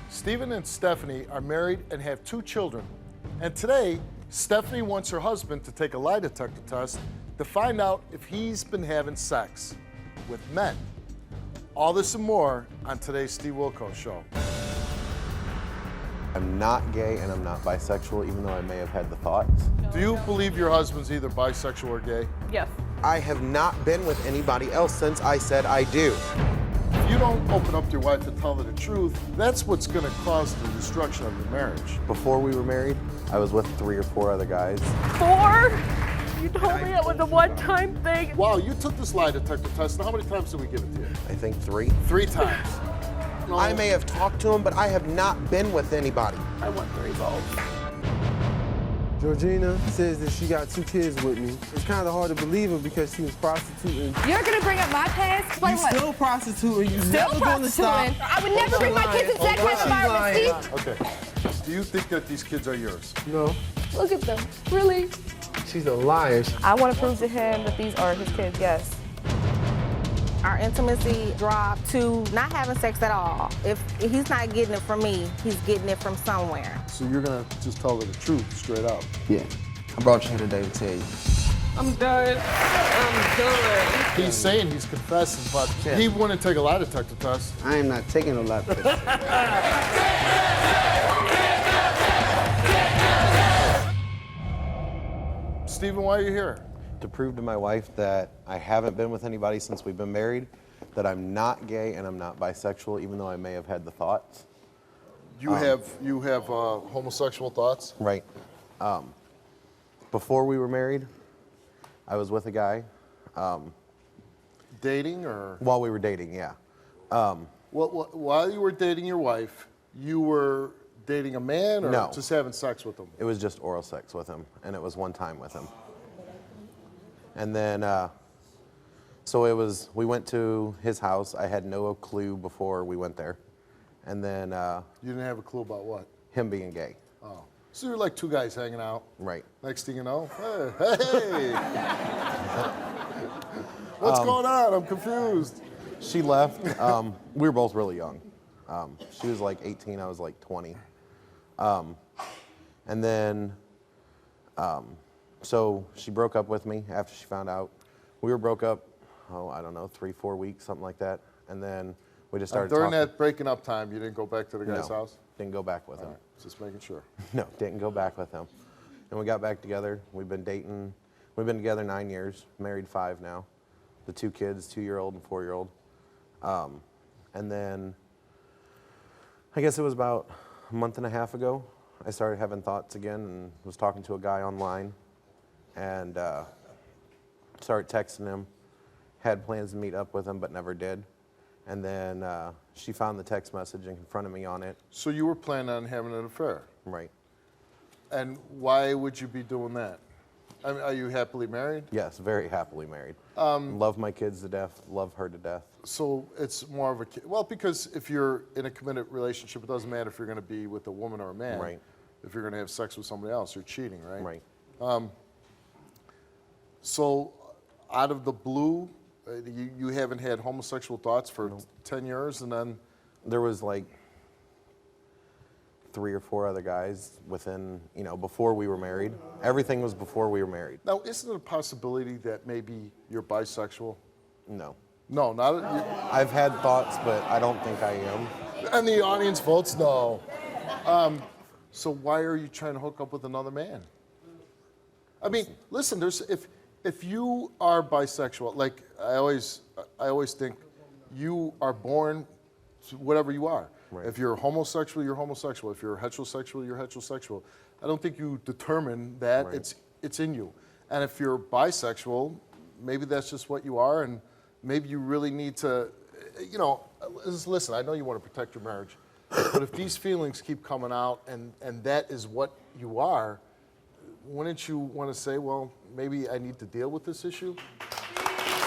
Stephen and Stephanie are married and have 2 children. And today, Stephanie wants her husband to take a lie detector test to find out if he's been having sex with men. All this and more on today's Steve Wilkos Show. I'm not gay and I'm not bisexual, even though I may have had the thoughts. Do you believe your husband's either bisexual or gay? Yes. I have not been with anybody else since I said I do. If you don't open up to your wife and tell her the truth, that's what's gonna cause the destruction of your marriage. Before we were married, I was with 3 or 4 other guys. 4? You told me it was a one-time thing. Wow, you took this lie detector test, and how many times did we give it to you? I think 3. 3 times. No. I may have talked to him, but I have not been with anybody. I want the results. Georgina says that she got 2 kids with me. It's kind of hard to believe her because she was prostituting. You're gonna bring up my past? Like You what? still prostituting. You Still never gonna stop. prostituting? I would never bring my kids into that kind of environment, Steve. Okay. Do you think that these kids are yours? No, Look at them. Really? she's a liar. I want to prove to him that these are his kids, yes. Our intimacy dropped to not having sex at all. If he's not getting it from me, he's getting it from somewhere. So you're gonna just tell her the truth straight up? Yeah, I brought you here today to tell you. I'm done. I'm done. He's saying he's confessing, but he wouldn't take a lie detector test. I am not taking a lot of this. Stephen, why are you here? To prove to my wife that I haven't been with anybody since we've been married, that I'm not gay and I'm not bisexual, even though I may have had the thoughts. You have homosexual thoughts? Right. Before we were married, I was with a guy. Dating or? While we were dating, yeah. While you were dating your wife, you were dating a man or No. just having sex with him? It was just oral sex with him, and it was one time with him. And then, we went to his house. I had no clue before we went there. And then, You didn't have a clue about what? him being gay. Oh. So you're like 2 guys hanging out. Right. Next thing you know, hey. What's going on? I'm confused. She left. We were both really young. She was like 18, I was like 20. And then, so she broke up with me after she found out. We were broke up, I don't know, 3-4 weeks, something like that. And then we just started During talking. that breaking up time, you didn't go back to the guy's No, house? didn't go back with him. All right, just making sure. No, didn't go back with him. And we got back together. We've been dating. We've been together 9 years, married 5 now. The 2 kids, 2-year-old and 4-year-old. And then, I guess it was about a month and a half ago, I started having thoughts again and was talking to a guy online and started texting him. Had plans to meet up with him, but never did. And then she found the text message and confronted me on it. So you were planning on having an affair? Right. And why would you be doing that? I mean, are you happily married? Yes, very happily married. Love my kids to death, love her to death. So it's more of a, well, because if you're in a committed relationship, it doesn't matter if you're gonna be with a woman or a man. Right. If you're gonna have sex with somebody else, you're cheating, right? Right. So out of the blue, you haven't had homosexual thoughts for 10 years and then? There was like 3 or 4 other guys within, before we were married. Everything was before we were married. Now, isn't it a possibility that maybe you're bisexual? No. No, not, I've had thoughts, but I don't think I am. and the audience votes no. So why are you trying to hook up with another man? I mean, listen, if you are bisexual, like I always think you are born to whatever you are. Right. If you're homosexual, you're homosexual. If you're heterosexual, you're heterosexual. I don't think you determine that. Right. It's in you. And if you're bisexual, maybe that's just what you are, and maybe you really need to, listen, I know you want to protect your marriage, but if these feelings keep coming out and that is what you are, wouldn't you want to say, well, maybe I need to deal with this issue?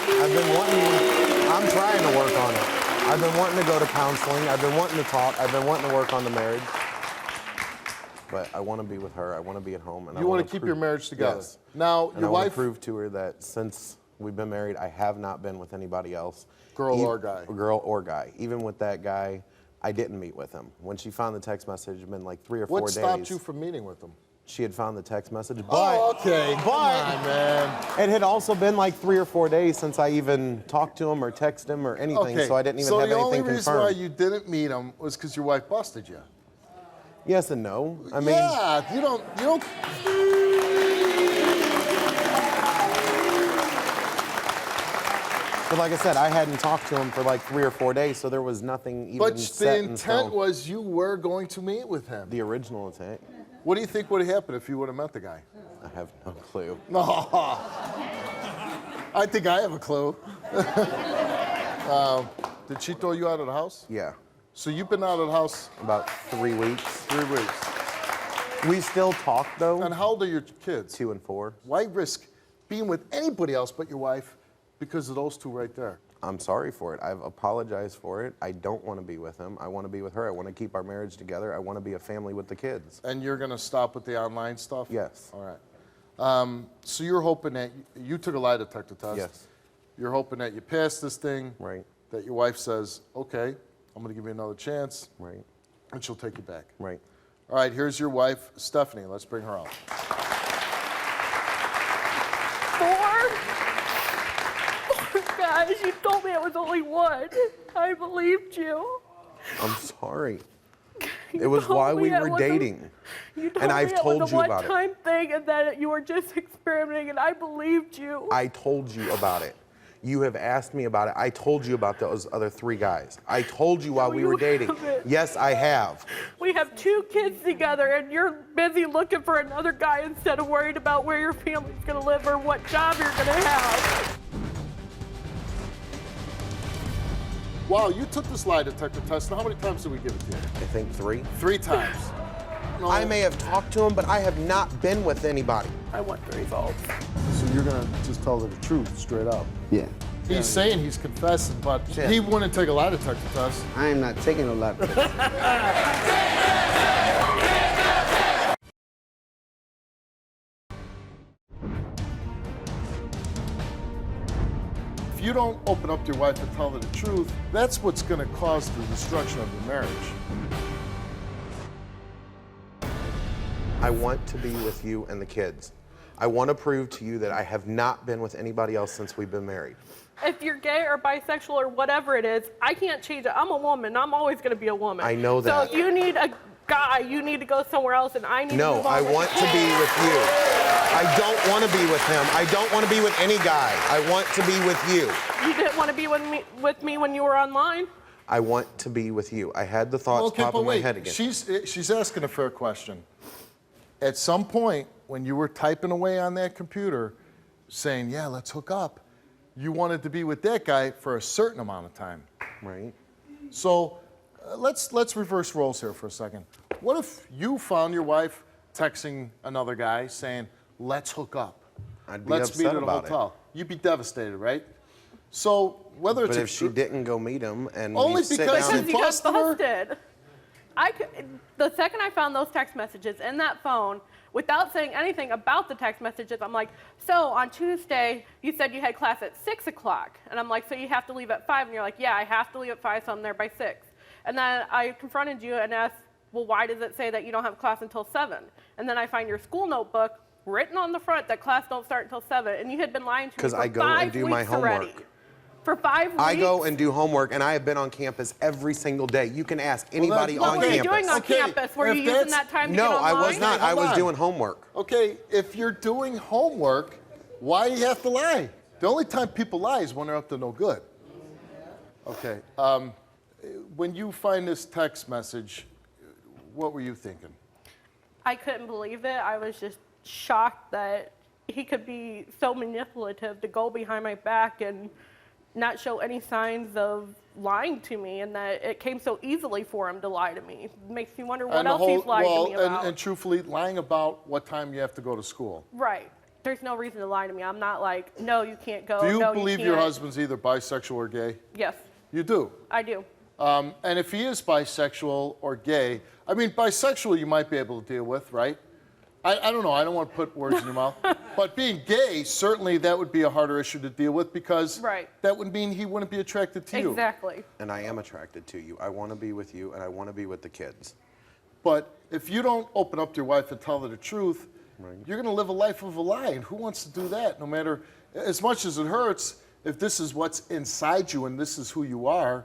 I'm trying to work on it. I've been wanting to go to counseling. I've been wanting to talk. I've been wanting to work on the marriage. But I want to be with her. I want to be at home. And You want to keep your marriage together. Yes. Now, And your I want to wife, prove to her that since we've been married, I have not been with anybody else. girl or guy. Girl or guy. Even with that guy, I didn't meet with him. When she found the text message, it'd been like 3 or 4 What days. stopped you from meeting with him? She had found the text message, but, Oh, okay. Come on, man. it had also been like 3 or 4 days since I even talked to him or texted him or anything, Okay. so I didn't even have the anything only reason confirmed. why you didn't meet him was because your wife busted you. Yes and no. I mean, Yeah, you don't. but like I said, I hadn't talked to him for like 3 or 4 days, so there was nothing even But set the in intent stone. was you were going to meet with him. The original intent. What do you think would have happened if you would have met the guy? I have no clue. No. I think I have a clue. Did she throw you out of the house? Yeah, So you've been out of the house about 3 weeks. 3 weeks. We still talk though. And how old are your kids? 2 and 4. Why risk being with anybody else but your wife because of those two right there? I'm sorry for it. I've apologized for it. I don't want to be with him. I want to be with her. I want to keep our marriage together. I want to be a family with the kids. And you're going to stop with the online stuff? Yes. All right. So you're hoping that you took a lie detector test. Yes. You're hoping that you pass this thing. Right. That your wife says, okay, I'm going to give you another chance. Right. And she'll take you back. Right. All right, here's your wife, Stephanie. Let's bring her out. 4? Guys, you told me it was only 1. I believed you. I'm sorry. You It was told why me we it were was a- dating. You told And me I've it told was a you about it. one-time thing and that you were just experimenting, and I believed you. I told you about it. You have asked me about it. I told you about those other 3 guys. I told you while No, we were you dating. haven't. Yes, I have. We have 2 kids together, and you're busy looking for another guy instead of worried about where your family's gonna live or what job you're gonna have. Wow, you took this lie detector test. Now, how many times did we give it to you? I think 3. 3 times. No. I may have talked to him, but I have not been with anybody. I want the results. So you're going to just tell her the truth straight up. Yeah. He's saying he's confessing, but Yeah. he wouldn't take a lie detector test. I am not taking a lot. If you don't open up to your wife and tell her the truth, that's what's going to cause the destruction of your marriage. I want to be with you and the kids. I want to prove to you that I have not been with anybody else since we've been married. If you're gay or bisexual or whatever it is, I can't change it. I'm a woman. I'm always going to be a woman. I know that. So if you need a guy, you need to go somewhere else, and I need to No, move on I with want the to be kids. with you. I don't want to be with him. I don't want to be with any guy. I want to be with you. You didn't want to be with me when you were online? I want to be with you. I had the thoughts pop in my head again. She's asking a fair question. At some point, when you were typing away on that computer, saying, yeah, let's hook up, you wanted to be with that guy for a certain amount of time. Right. So let's reverse roles here for a second. What if you found your wife texting another guy saying, let's hook up? I'd be Let's meet upset at a about it. hotel. You'd be devastated, right? So whether it's But if she didn't go meet him and Only we sit because down he Because you got busted her? busted. The second I found those text messages in that phone, without saying anything about the text messages, I'm like, so on Tuesday, you said you had class at 6 o'clock. And I'm like, so you have to leave at 5? And you're like, yeah, I have to leave at 5, so I'm there by 6. And then I confronted you and asked, well, why does it say that you don't have class until 7? And then I find your school notebook written on the front that class don't start until 7. And you had been lying to me for 'Cause I 5 go and do my weeks already. homework. For 5 weeks? I go and do homework, and I have been on campus every single day. You can ask anybody What on were you campus. doing on Okay, campus? Were if you using that's- that time to No, get online? I was not. I Hold was on. doing homework. Okay, if you're doing homework, why do you have to lie? The only time people lie is when they're up to no good. Okay, when you find this text message, what were you thinking? I couldn't believe it. I was just shocked that he could be so manipulative to go behind my back and not show any signs of lying to me, and that it came so easily for him to lie to me. It makes me wonder what And the else whole- he's lied well, to me about. And truthfully, lying about what time you have to go to school. Right. There's no reason to lie to me. I'm not like, no, you can't go. Do you no, believe you your can't. husband's either bisexual or gay? Yes, You do. I do. And if he is bisexual or gay, I mean, bisexual you might be able to deal with, right? I don't know. I don't want to put words in your mouth. But being gay, certainly that would be a harder issue to deal with because Right. that would mean he wouldn't be attracted to you. Exactly. And I am attracted to you. I want to be with you, and I want to be with the kids. But if you don't open up to your wife and tell her the truth, you're going to live a life of a lie. And who wants to do that? No matter, as much as it hurts, if this is what's inside you and this is who you are,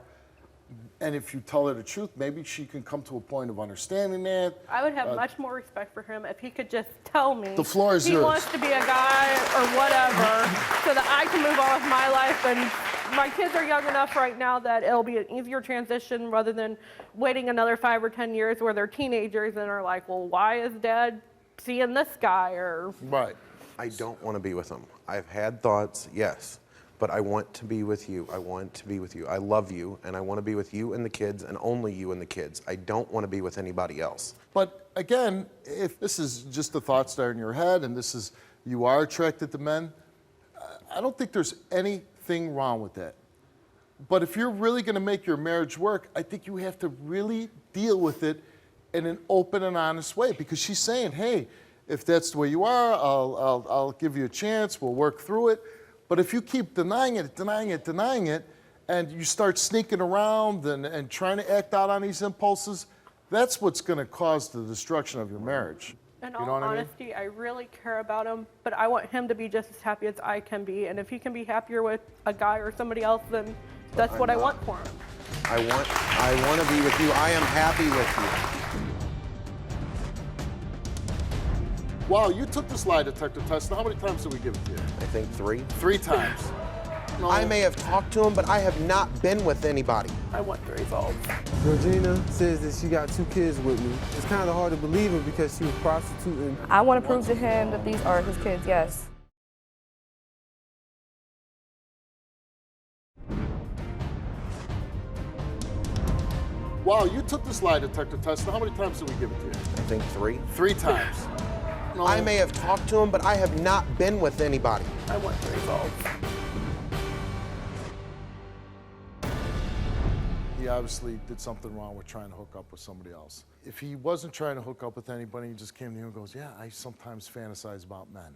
and if you tell her the truth, maybe she can come to a point of understanding that. I would have much more respect for him if he could just tell me The floor is he yours. wants to be a guy or whatever so that I can move on with my life. And my kids are young enough right now that it'll be an easier transition rather than waiting another 5 or 10 years where they're teenagers and are like, well, why is dad seeing this guy? Or Right. I don't want to be with him. I've had thoughts, yes, but I want to be with you. I want to be with you. I love you, and I want to be with you and the kids, and only you and the kids. I don't want to be with anybody else. But again, if this is just the thoughts that are in your head and this is, you are attracted to men, I don't think there's anything wrong with that. But if you're really going to make your marriage work, I think you have to really deal with it in an open and honest way, because she's saying, hey, if that's the way you are, I'll give you a chance, we'll work through it. But if you keep denying it, and you start sneaking around and trying to act out on these impulses, that's what's going to cause the destruction of your marriage. in You all know what I mean? honesty, I really care about him, but I want him to be just as happy as I can be. And if he can be happier with a guy or somebody else, then that's what I want for him. I want to be with you. I am happy with you. Wow, you took this lie detector test. Now, how many times did we give it to you? I think 3. 3 times. No. I may have talked to him, but I have not been with anybody. I want the results. Georgina says that she got 2 kids with me. It's kind of hard to believe her because she was prostituting. I want to prove to him that these are his kids, yes. Wow, you took this lie detector test. Now, how many times did we give it to you? I think 3. 3 times. No. I may have talked to him, but I have not been with anybody. I want the results. He obviously did something wrong with trying to hook up with somebody else. If he wasn't trying to hook up with anybody, he just came to you and goes, yeah, I sometimes fantasize about men.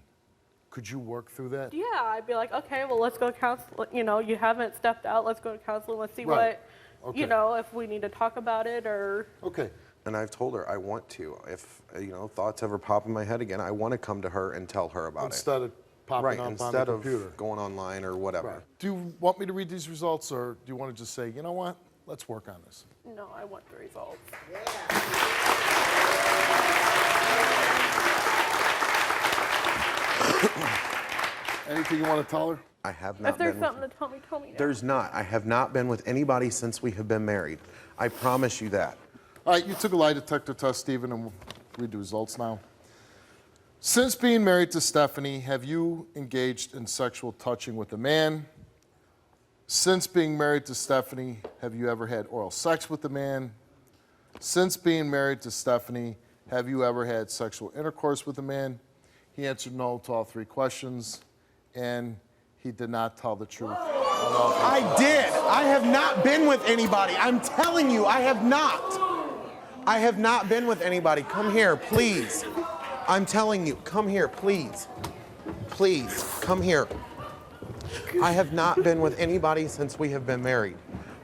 Could you work through that? Yeah, I'd be like, okay, well, let's go counsel. You know, you haven't stepped out. Let's go to counseling. Let's see Right. what, Okay. you know, if we need to talk about it or. Okay. And I've told her I want to. If, thoughts ever pop in my head again, I want to come to her and tell her about Instead of popping Right, up on instead the of computer. going online or whatever. Right. Do you want me to read these results, or do you want to just say, you know what, let's work on this? No, I want the results. Anything you want to tell her? I have not If there's been something with to tell me, tell me now. There's not. I have not been with anybody since we have been married. I promise you that. All right, you took a lie detector test, Stephen, and we'll read the results now. Since being married to Stephanie, have you engaged in sexual touching with a man? Since being married to Stephanie, have you ever had oral sex with a man? Since being married to Stephanie, have you ever had sexual intercourse with a man? He answered no to all 3 questions, and he did not tell the truth. I did. I have not been with anybody. I'm telling you, I have not. I have not been with anybody. Come here, please. I'm telling you, come here, please. Please, come here. I have not been with anybody since we have been married.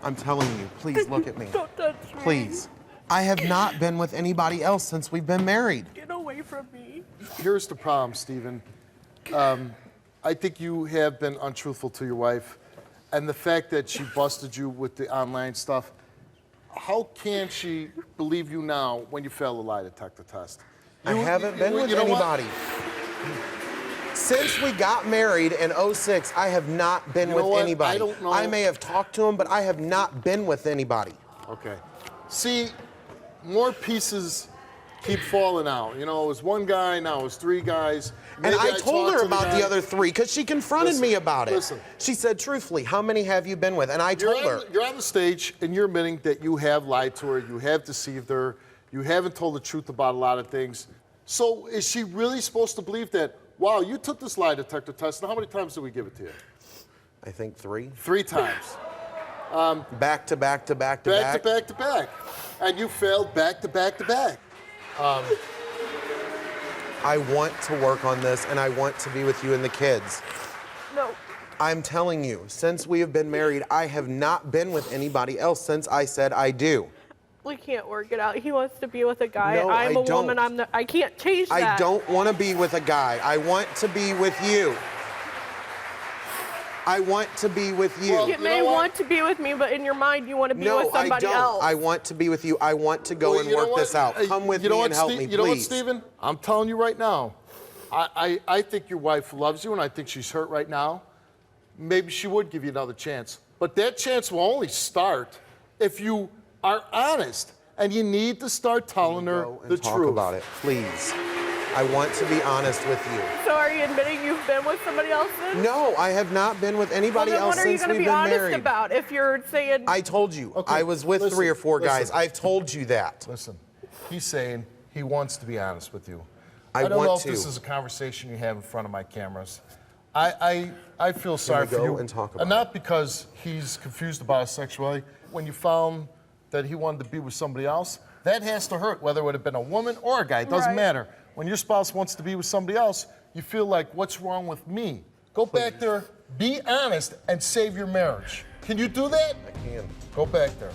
I'm telling you, please look at me. Don't touch me. Please. I have not been with anybody else since we've been married. Get away from me. Here's the problem, Stephen. I think you have been untruthful to your wife, and the fact that she busted you with the online stuff, how can she believe you now when you fail a lie detector test? I haven't been with you know what? anybody. Since we got married in 06, I have not been You with know what? anybody. I don't know. I may have talked to him, but I have not been with anybody. Okay. See, more pieces keep falling out. You know, it was 1 guy, now it was 3 guys. And Maybe I told talked her to about guy. the other 3 because she confronted Listen, me about it. listen. She said, truthfully, how many have you been with? And I told her. You're on the stage and you're admitting that you have lied to her, you have deceived her, you haven't told the truth about a lot of things. So is she really supposed to believe that, wow, you took this lie detector test, now how many times did we give it to you? I think 3. 3 times. Back to back to back to Back back. to back to back. And you failed back to back to back. I want to work on this, and I want to be with you and the kids. No. I'm telling you, since we have been married, I have not been with anybody else since I said I do. We can't work it out. He wants to be with a guy. No, I'm I a woman. don't. I can't change that. I don't want to be with a guy. I want to be with you. I want to be with you. Well, You you may know what? want to be with me, but in your mind, you want to be with No, I somebody don't. else. I want to be with you. I want to go Well, and you know work what? this out. Come with You know me what, and help Steve- me, You know what, please. Stephen? I'm telling you right now, I think your wife loves you, and I think she's hurt right now. Maybe she would give you another chance. But that chance will only start if you are honest. And you need to start telling her Go and the talk truth. about it, please. I want to be honest with you. So are you admitting you've been with somebody else then? No, I have not been with anybody Well, then else what are you since going to we've be been honest married. about if you're saying... I told you. Okay, I was with listen, 3 or 4 guys. listen. I've told you that. Listen, he's saying he wants to be honest with you. I don't want know if to. this is a conversation you have in front of my cameras. I feel sorry we for go you. and talk about and not because he's confused about his sexuality. When you found that he wanted to be with somebody else, that has to hurt, whether it would have been a woman or a guy. It doesn't Right. matter. When your spouse wants to be with somebody else, you feel like, what's wrong with me? Go back there, be honest, and save your marriage. Can you do that? I can. Go back there.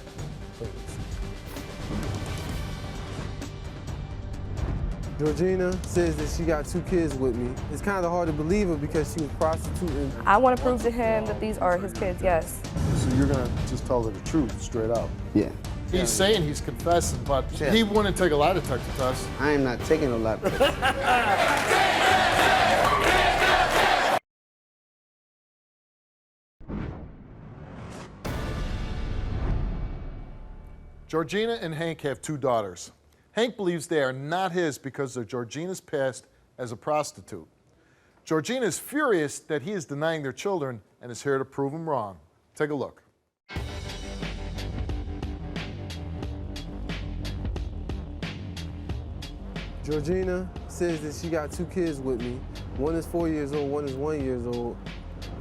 Georgina says that she got 2 kids with me. It's kind of hard to believe her because she was prostituting. I want to prove to him that these are his kids, yes. So you're gonna just tell her the truth straight out. Yeah. He's saying he's confessing, but Yeah. he wouldn't take a lie detector test. I am not taking a lot. Georgina and Hank have 2 daughters. Hank believes they are not his because of Georgina's past as a prostitute. Georgina is furious that he is denying their children and is here to prove him wrong. Take a look. Georgina says that she got 2 kids with me. One is 4 years old, one is 1 year old.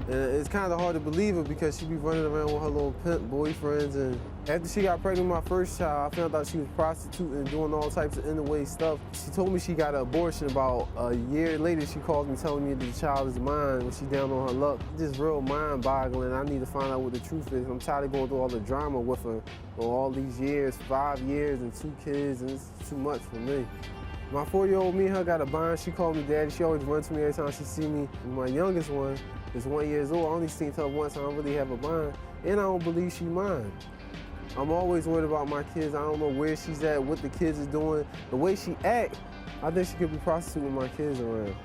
And it's kind of hard to believe her because she be running around with her little pimp boyfriends. And after she got pregnant with my first child, I found out she was prostituting and doing all types of in-the-way stuff. She told me she got an abortion. About a year later, she calls me telling me that the child is mine when she down on her luck. It's just real mind-boggling. I need to find out what the truth is. I'm tired of going through all the drama with her for all these years, 5 years and 2 kids, and it's too much for me. My 4-year-old, me and her got a bond. She called me daddy. She always runs to me every time she see me. And my youngest one is 1 year old. I only seen her once. I don't really have a bond. And I don't believe she mine. I'm always worried about my kids. I don't know where she's at, what the kids is doing. The way she act, I think she could be prostituting my kids around.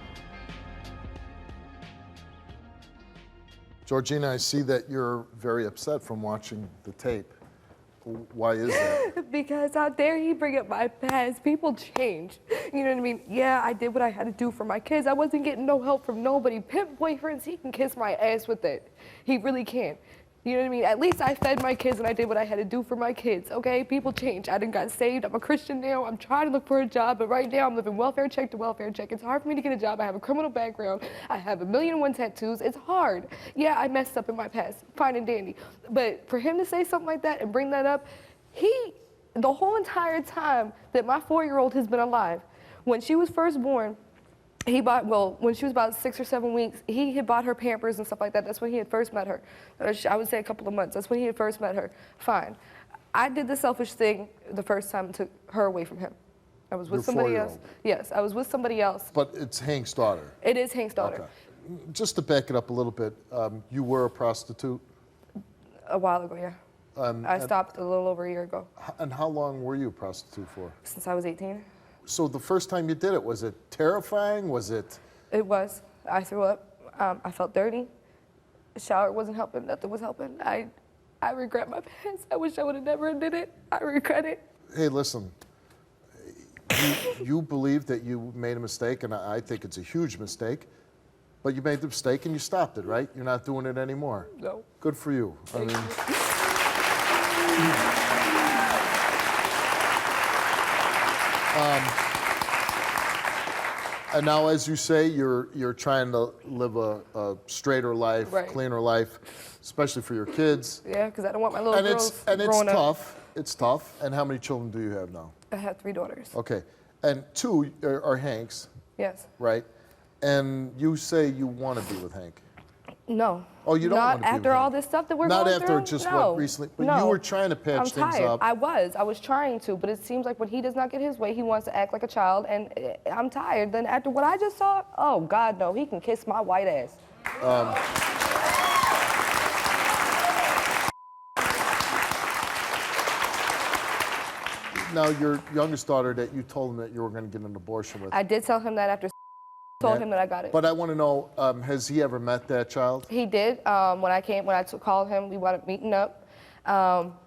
Georgina, I see that you're very upset from watching the tape. Why is that? Because how dare he bring up my past? People change. You know what I mean? Yeah, I did what I had to do for my kids. I wasn't getting no help from nobody. Pimp boyfriends, he can kiss my ass with it. He really can. You know what I mean? At least I fed my kids and I did what I had to do for my kids, okay? People change. I done got saved. I'm a Christian now. I'm trying to look for a job, but right now I'm living welfare check to welfare check. It's hard for me to get a job. I have a criminal background. I have 1,000,001 tattoos. It's hard. Yeah, I messed up in my past. Fine and dandy. But for him to say something like that and bring that up, the whole entire time that my 4-year-old has been alive, when she was first born, when she was about 6 or 7 weeks, he had bought her Pampers and stuff like that. That's when he had first met her. I would say a couple of months. That's when he had first met her. Fine. I did the selfish thing the first time and took her away from him. I was with Your somebody else. 4-year-old. Yes, I was with somebody else. But it's Hank's daughter. It is Hank's daughter. Okay. Just to back it up a little bit, you were a prostitute? A while ago, yeah. I stopped a little over a year ago, And how long were you a prostitute for? since I was 18. So the first time you did it, was it terrifying? Was it? It was. I threw up. I felt dirty. The shower wasn't helping. Nothing was helping. I regret my past. I wish I would have never did it. I regret it. Hey, listen. You believe that you made a mistake, and I think it's a huge mistake. But you made the mistake and you stopped it, right? You're not doing it anymore. No. Good for you. Thank you. And now, as you say, you're trying to live a straighter life, Right. cleaner life, especially for your kids. Yeah, because I don't want my little And girls it's growing up. tough. It's tough. And how many children do you have now? I have 3 daughters. Okay. And 2 are Hank's. Yes. right? And you say you want to be with Hank. No. Oh, you don't Not want to be after with all Hank. this stuff that we're Not going after through? just no. what recently, but no. you were trying to patch I'm things tired. up. I was trying to, but it seems like when he does not get his way, he wants to act like a child, and I'm tired. Then after what I just saw, oh God, no, he can kiss my white ass. Now, your youngest daughter that you told him that you were going to get an abortion with. I did tell him that after told him that I got it. But I want to know, has he ever met that child? He did. When I called him, we wound up meeting up,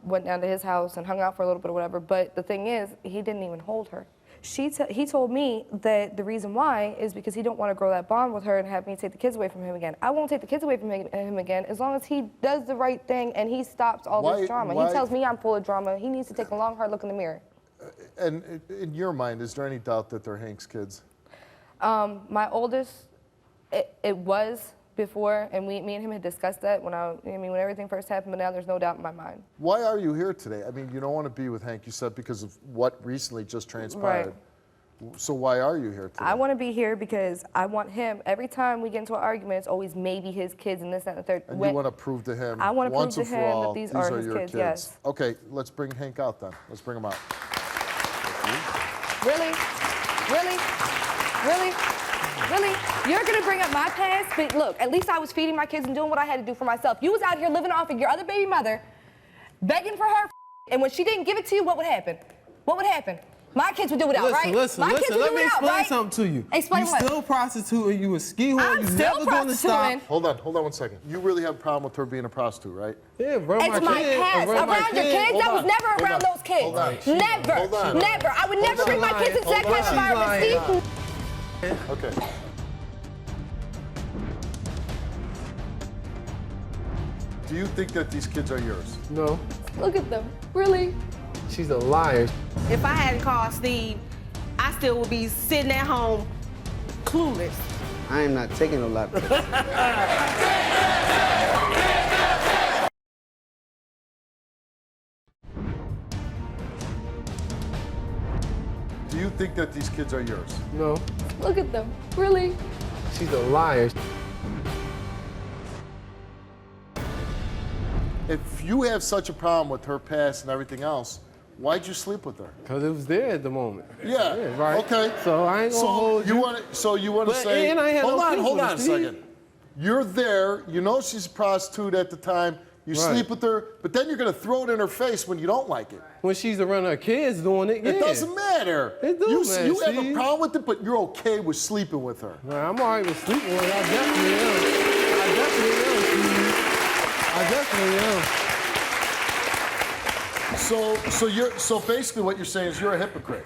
went down to his house and hung out for a little bit or whatever. But the thing is, he didn't even hold her. He told me that the reason why is because he don't want to grow that bond with her and have me take the kids away from him again. I won't take the kids away from him again as long as he does the right thing and he stops all this drama. He tells me I'm full of drama. He needs to take a long, hard look in the mirror. And in your mind, is there any doubt that they're Hank's kids? My oldest, it was before, and me and him had discussed that when when everything first happened, but now there's no doubt in my mind. Why are you here today? I mean, you don't want to be with Hank, you said, because of what recently just transpired. Right. So why are you here today? I want to be here because I want him, every time we get into an argument, it's always maybe his kids and this, that, and the third. And you want to prove to him, I want to prove once to and for him all, that these are his your kids, yes. Okay, let's bring Hank out then. Let's bring him out. Really? Really? Really? Really? You're gonna bring up my past, but look, at least I was feeding my kids and doing what I had to do for myself. You was out here living off of your other baby mother, begging for her, and when she didn't give it to you, what would happen? What would happen? My kids would do it out, right? Listen, my kids would let do me it out, explain right? something to you. Explain you what? You still prostituting, you a ski whore, I'm you still never gonna stop. prostituting. Hold on 1 second. You really have a problem with her being a prostitute, right? Yeah, around It's my kids, past. Around your kids, Hold I was on, never hold around on, those kids. hold on. Never. Hold on. Never. I would never bring my kids into that kind of environment, Steve. Okay. Do you think that these kids are yours? No, Look at them. Really? she's a liar. If I hadn't called Steve, I still would be sitting at home clueless. I am not taking no lap dance. Do you think that these kids are yours? No, Look at them. Really? she's a liar. If you have such a problem with her past and everything else, why'd you sleep with her? Cause it was there at the moment. Yeah. Right. Okay. So I ain't gonna hold you. So you want to But- say? and I had hold no on, peace hold with on it, a Steve. second. You're there. You know she's a prostitute at the time. You Right. sleep with her, but then you're gonna throw it in her face when you don't like it. When she's around her kids doing it, yeah. It doesn't matter. It do, you man, you have a Steve. problem with it, but you're okay with sleeping with her. Man, I'm alright with sleeping with her. I definitely am. I definitely am. So basically what you're saying is you're a hypocrite.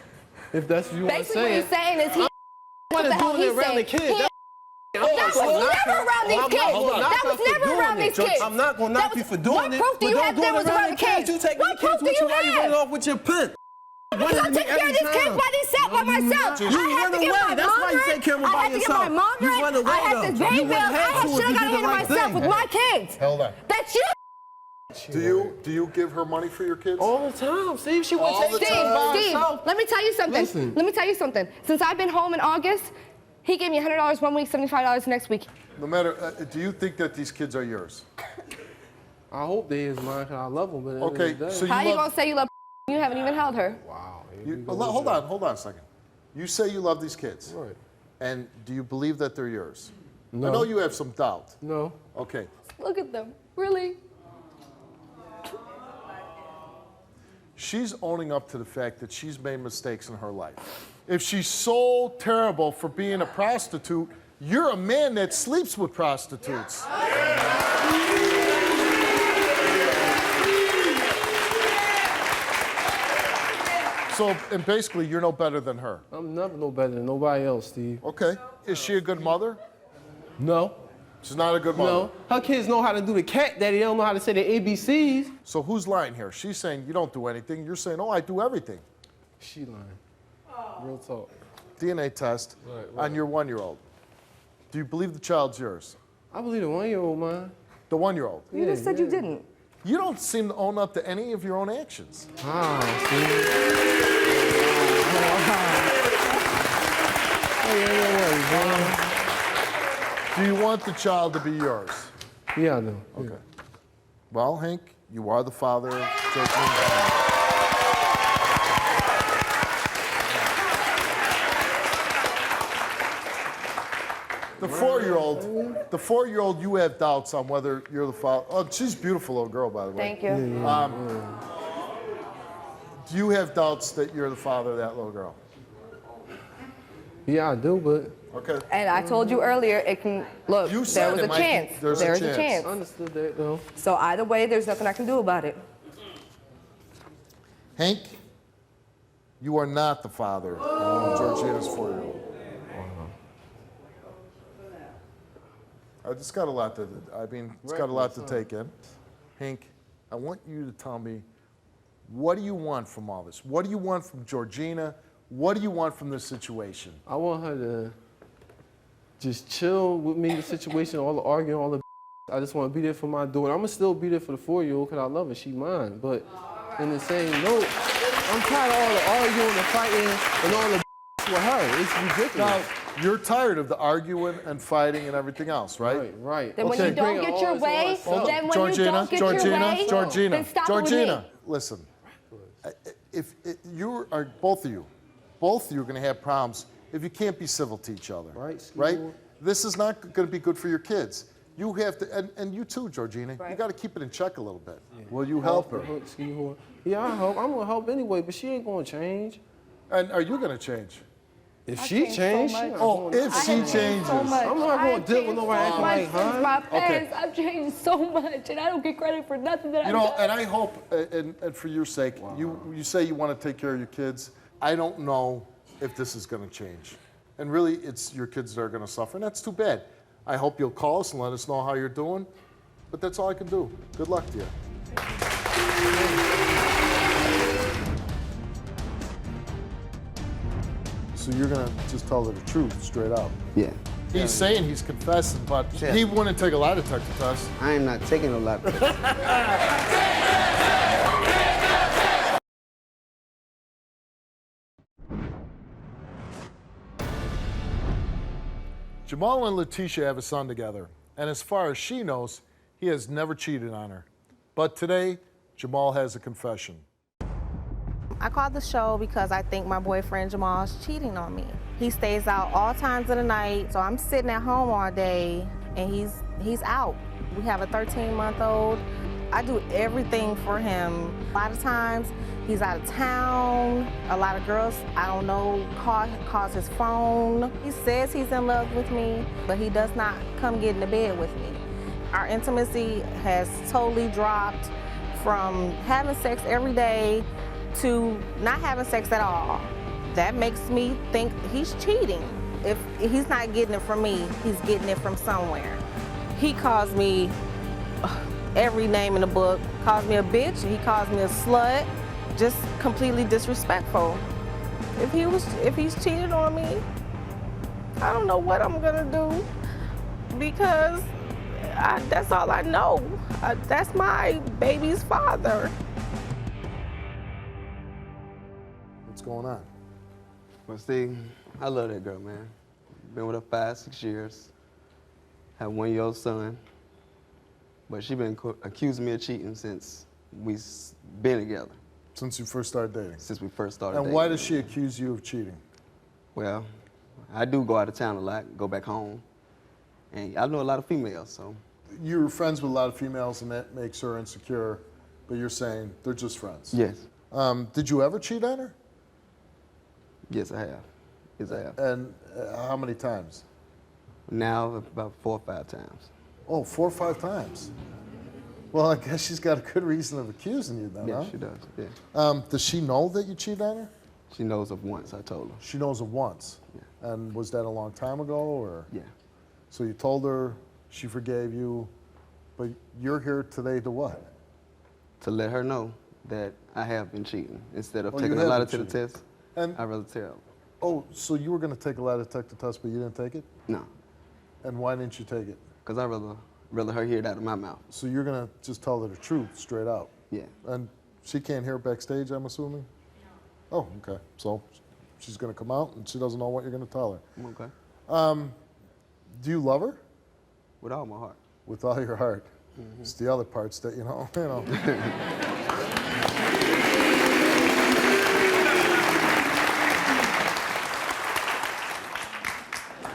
If that's what you want to Basically, what say. he's saying is he. I What the hell doing it he around the said. kids. He- That was never around these kids. That was never around these kids. I'm not gonna knock you for doing it. What proof do you but have don't that do it was around the kids? You take What the proof kids do with you you while you have? running off with your pimp. Because I'm taking care of these kids by themselves, by myself. You I had run to get away. my That's mom why you rent. take care of them I by had to get my yourself. mom You rent. run away, I had though. this You baby wouldn't bill. I have had to if shit I you got did to the handle right myself thing. with my kids. Hold on. That's you. Do you give her money for your kids? All the time. See if she All won't the take time. care by Steve, herself. let me tell you something. Listen. Let me tell you something. Since I've been home in August, he gave me $100 one week, $75 next week. No matter, do you think that these kids are yours? I hope they is mine because I love them. But at the Okay, end of the day- so How you love- gonna say you love you haven't even held her? Wow. Hold on a second. You say you love these kids. Right. And do you believe that they're yours? No. I know you have some doubt. No. Okay. Look at them. Really? She's owning up to the fact that she's made mistakes in her life. If she's so terrible for being a prostitute, you're a man that sleeps with prostitutes. So, and basically, you're no better than her. I'm never no better than nobody else, Steve. Okay. Is she a good mother? No. She's not a good mother. No. Her kids know how to do the cat daddy. They don't know how to say the ABCs. So who's lying here? She's saying you don't do anything. You're saying, oh, I do everything. She lying. Real talk. DNA test Right. on your 1-year-old. Do you believe the child's yours? I believe the 1-year-old man. The 1-year-old. You just said you didn't. You don't seem to own up to any of your own actions. Ah, Steve. Oh, yeah, Do you want the child to be yours? Yeah, I do. Okay. Yeah. Well, Hank, you are the father of Georgina and Hank. The four-year-old, you have doubts on whether you're the father. Oh, she's a beautiful little girl, by the way. Thank you. Do you have doubts that you're the father of that little girl? Yeah, I do, but Okay. And I told you earlier, it can, look, You there said was it a might be- chance. there's a There's a chance. chance. I understood that though. So either way, there's nothing I can do about it. Hank, you are not the father of Georgina's 4-year-old. It's got a lot to, it's got a lot to take in. Hank, I want you to tell me, what do you want from all this? What do you want from Georgina? What do you want from this situation? I want her to just chill with me, the situation, all the arguing, all the I just want to be there for my daughter. I'm going to still be there for the 4-year-old because I love her. She mine. But in the same note, I'm tired of all the arguing and fighting and all the with her. It's ridiculous. Now, you're tired of the arguing and fighting and everything else, right? Right. Then when you don't get your way, then when you don't get your way, then stop it with me. Listen. If you are both of you are going to have problems if you can't be civil to each other. Right? This is not going to be good for your kids. You have to, and you too, Georgina. You got to keep it in check a little bit. Will you help her? Yeah, I help. I'm gonna help anyway, but she ain't gonna change. And are you going to change? If she changed, if she changes. So much. I'm not gonna deal with nobody acting like her. Since my past, Okay. I've changed so much, and I don't get credit for nothing that I've done. And I hope, and for your sake, you say you want to take care of your kids. I don't know if this is going to change. And really, it's your kids that are going to suffer, and that's too bad. I hope you'll call us and let us know how you're doing. But that's all I can do. Good luck to you. So you're going to just tell her the truth straight out. Yeah. He's saying he's confessing, but he wouldn't take a lie detector test. I am not taking a lie detector. Jamal and Leticia have a son together, and as far as she knows, he has never cheated on her. But today, Jamal has a confession. I called the show because I think my boyfriend Jamal is cheating on me. He stays out all times of the night, so I'm sitting at home all day and he's out. We have a 13-month-old. I do everything for him. A lot of times he's out of town. A lot of girls, I don't know, calls his phone. He says he's in love with me, but he does not come get into bed with me. Our intimacy has totally dropped from having sex every day to not having sex at all. That makes me think he's cheating. If he's not getting it from me, he's getting it from somewhere. He calls me every name in the book, calls me a bitch, he calls me a slut, just completely disrespectful. If he's cheated on me, I don't know what I'm gonna do because that's all I know. That's my baby's father. What's going on? Well, Steve, I love that girl, man. Been with her 5-6 years. Have a 1-year-old son. But she been accusing me of cheating since we've been together. Since you first started dating? Since we first started And dating. why does she accuse you of cheating? Well, I do go out of town a lot, go back home. And I know a lot of females, so. You're friends with a lot of females and that makes her insecure, but you're saying they're just friends. Yes. Did you ever cheat on her? Yes, I have. Yes, I have. And how many times? Now, about 4 or 5 times. Oh, 4 or 5 times. Well, I guess she's got a good reason of accusing you then, Yeah, huh? she does, yeah. Does she know that you cheated on her? She knows of once, I told her. She knows of once. Yeah. And was that a long time ago, or? Yeah. So you told her, she forgave you, but you're here today to what? To let her know that I have been cheating. Instead of Oh, you taking a have lie been to the cheating. test, And I'd rather tell her. oh, so you were going to take a lie detector test, but you didn't take it? No, And why didn't you take it? because I'd rather her hear it out of my mouth. So you're going to just tell her the truth straight out? Yeah. And she can't hear it backstage, I'm assuming? Oh, okay. So she's going to come out and she doesn't know what you're going to tell her. Okay. Do you love her? With all my heart. With all your heart. It's the other parts that, you know.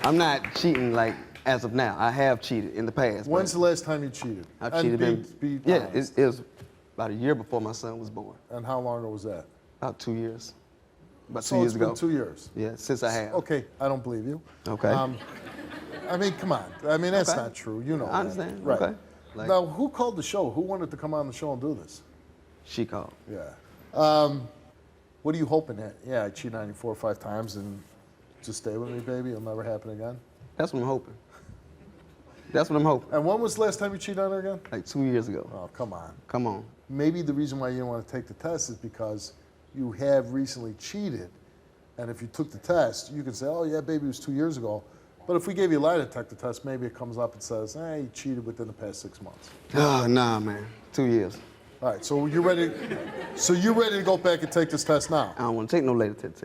I'm not cheating like as of now. I have cheated in the past. When's the last time you cheated? I've And cheated. be Yeah, honest. it was about a year before my son was born. And how long ago was that? About 2 years. About So 2 years it's been ago. 2 years. Yeah, since I have. Okay, I don't believe you. Okay. I mean, come on. I mean, that's Okay. not true. You know I that. understand. Right. Okay. Like- Now, who called the show? Who wanted to come on the show and do this? She called. Yeah. What are you hoping that? Yeah, I cheated on you 4 or 5 times and just stay with me, baby. It'll never happen again. That's what I'm hoping. That's what I'm hoping. And when was the last time you cheated on her again? Like 2 years ago. Oh, come on. Come on. Maybe the reason why you didn't want to take the test is because you have recently cheated. And if you took the test, you can say, oh, yeah, baby, it was 2 years ago. But if we gave you a lie detector test, maybe it comes up and says, hey, you cheated within the past 6 months. Oh, nah, man. 2 years. All right, so you're ready. So you're ready to go back and take this test now? I don't want to take no later test.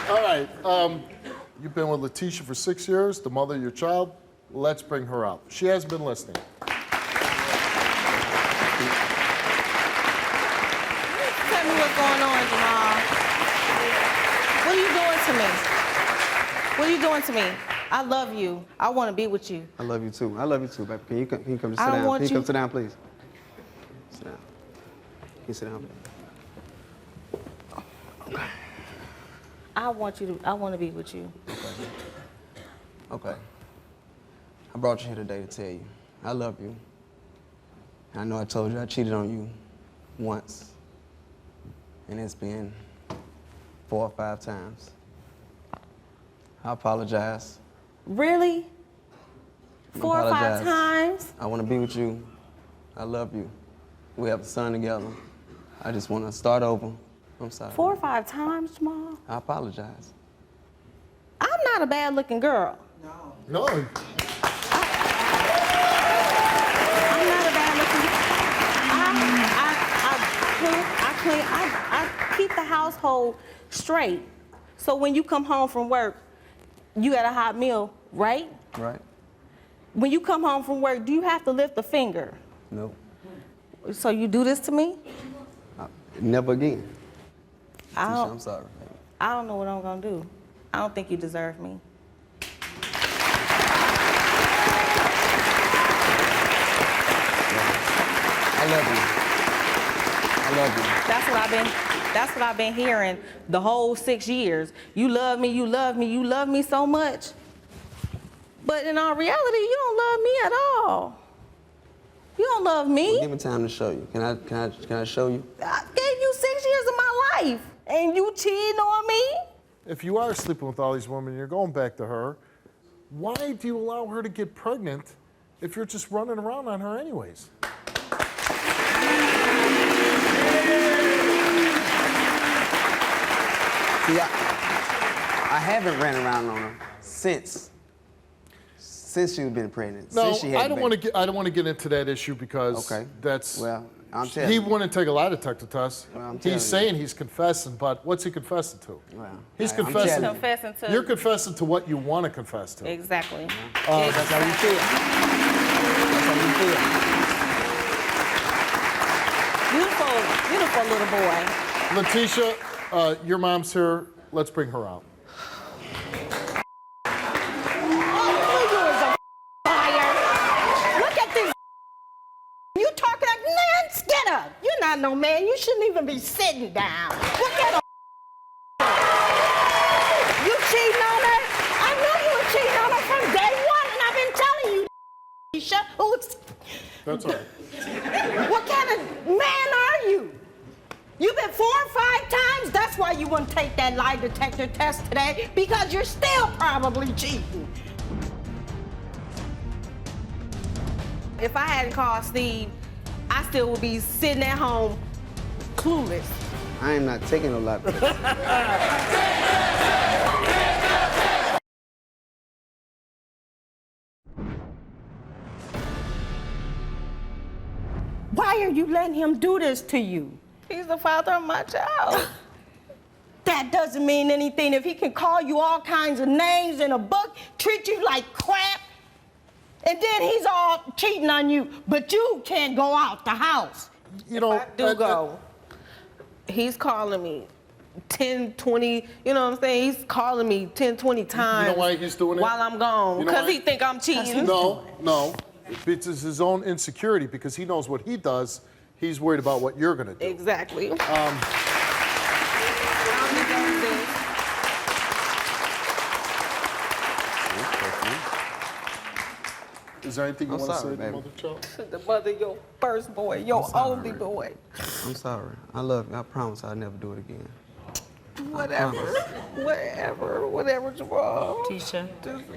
All right. You've been with Leticia for 6 years, the mother of your child. Let's bring her out. She has been listening. Tell me what's going on, Jamal. What are you doing to me? What are you doing to me? I love you. I want to be with you. I love you too. I love you too, baby. Can you come to sit I don't down? want Can you come you- sit down, please? Sit down. Can you sit down, baby? I want to be with you. Okay. I brought you here today to tell you I love you. I know I told you I cheated on you once, and it's been 4 or 5 times. I apologize. Really? 4 or 5 apologize. times? I want to be with you. I love you. We have a son together. I just want to start over. I'm sorry. 4 or 5 times, Jamal? I apologize. I'm not a bad-looking girl. No. I'm not a bad-looking I keep the household straight. So when you come home from work, you got a hot meal, right? Right? When you come home from work, do you have to lift a finger? No. So you do this to me? Never again. I Tisha, don't, I'm sorry. I don't know what I'm gonna do. I don't think you deserve me. I love you. I love you. That's what I've been hearing the whole 6 years. You love me, you love me, you love me so much. But in all reality, you don't love me at all. You don't love me. Give me time to show you. Can I show you? I gave you 6 years of my life, and you cheating on me? If you are sleeping with all these women and you're going back to her, why do you allow her to get pregnant if you're just running around on her anyways? See, I haven't ran around on her since she's been pregnant. No, since she had I don't the want to baby. get. I don't want to get into that issue because Okay. that's. Well, I'm telling He you. wouldn't take a lie detector test. Well, I'm telling you. He's saying he's confessing, but what's he confessing to? Well, He's I'm confessing. telling you. Confessing to. You're confessing to what you want to confess to. Exactly. Oh, that's how you feel. That's how you feel. Beautiful little boy. Leticia, your mom's here. Let's bring her out. Look at this. You talking like, man, get up. You're not no man. You shouldn't even be sitting down. Look at her. You cheating on her? I know you were cheating on her from day one, and I've been telling you, Trisha. That's all right. What kind of man are you? You've been 4 or 5 times. That's why you wouldn't take that lie detector test today, because you're still probably cheating. If I hadn't called Steve, I still would be sitting at home clueless. I am not taking no lot. Why are you letting him do this to you? He's the father of my child. That doesn't mean anything. If he can call you all kinds of names in a book, treat you like crap, and then he's all cheating on you, but you can't go out the house. You know, I do go. He's calling me 10, 20, you know what I'm saying? He's calling me 10, 20 times. You know why he's doing it? While I'm gone. You know Because why? he think I'm cheating. No. It's his own insecurity because he knows what he does. He's worried about what you're going to do. Exactly. Is there anything you want to say sorry, to baby. Mother Child? The mother of your first boy, your sorry, only Rick. boy. I'm sorry. I love you. I promise I'll never do it again. Whatever, Jamal. Tisha,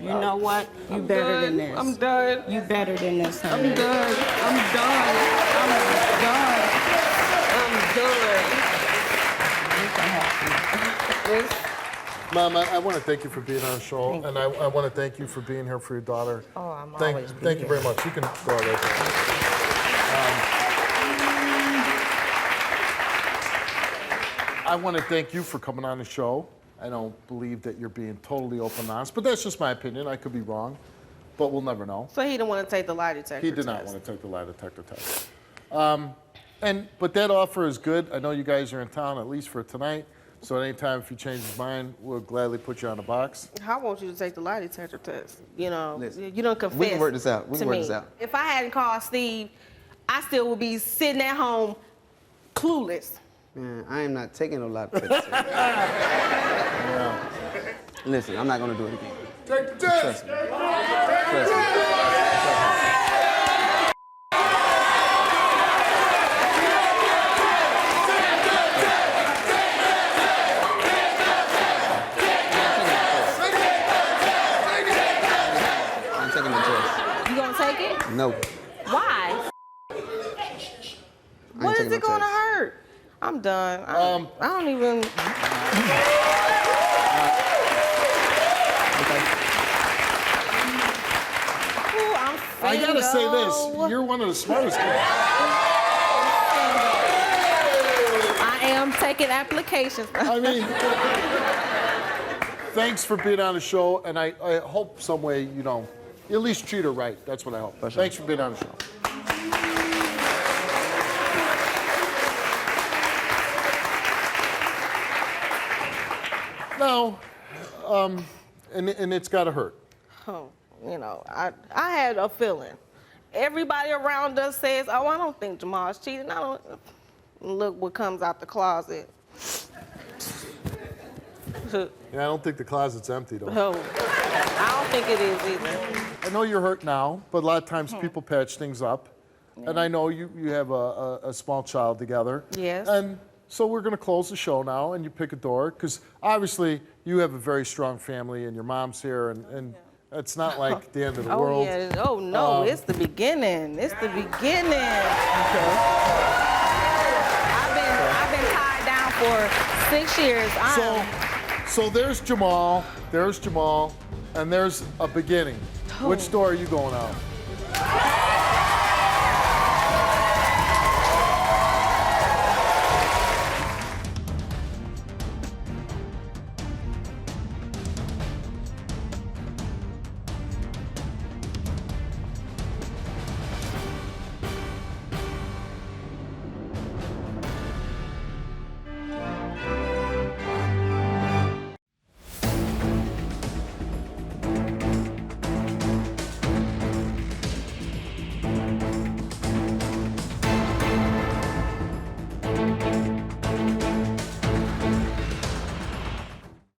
you know what? You better than this. I'm done. You better than this, honey. I'm done. Mom, I want to thank you for being on the show, and I want to thank you for being here for your daughter. Oh, I'm Thank always you very much. You can go right there. I want to thank you for coming on the show. I don't believe that you're being totally open and honest, but that's just my opinion. I could be wrong, but we'll never know. So he didn't want to take the lie detector He did test. not want to take the lie detector test. But that offer is good. I know you guys are in town at least for tonight. So anytime if you change his mind, we'll gladly put you on a box. I want you to take the lie detector test. You know, Listen, you don't confess. we can work this out. We to can work me. this out. If I hadn't called Steve, I still would be sitting at home, clueless. Man, I am not taking no lie detector. Listen, I'm not gonna do it again. Take the test! Trust me. Trust me. I'm taking the test. You gonna take it? No. Why? What is taking it no gonna test. hurt? I'm done. I don't even. Ooh, I'm I gotta say this, single. you're one of the smartest kids. I am taking applications. I mean, thanks for being on the show, and I hope some way, you know, you at least treat her right. That's what I hope. For sure. Thanks for being on the show. No, and it's gotta hurt. Oh, you know, I had a feeling. Everybody around us says, "Oh, I don't think Jamal's cheating." I don't. Look what comes out the closet. Yeah, I don't think the closet's empty though. Oh, I don't think it is either. I know you're hurt now, but a lot of times people patch things up. And I know you have a small child together. Yes. And so we're going to close the show now, and you pick a door, because obviously you have a very strong family, and your mom's here, and it's not like the end of the Oh world. yeah. Oh no, it's the beginning. It's the beginning. I've been tied down for 6 years. So there's Jamal, and there's a beginning. Which door are you going out?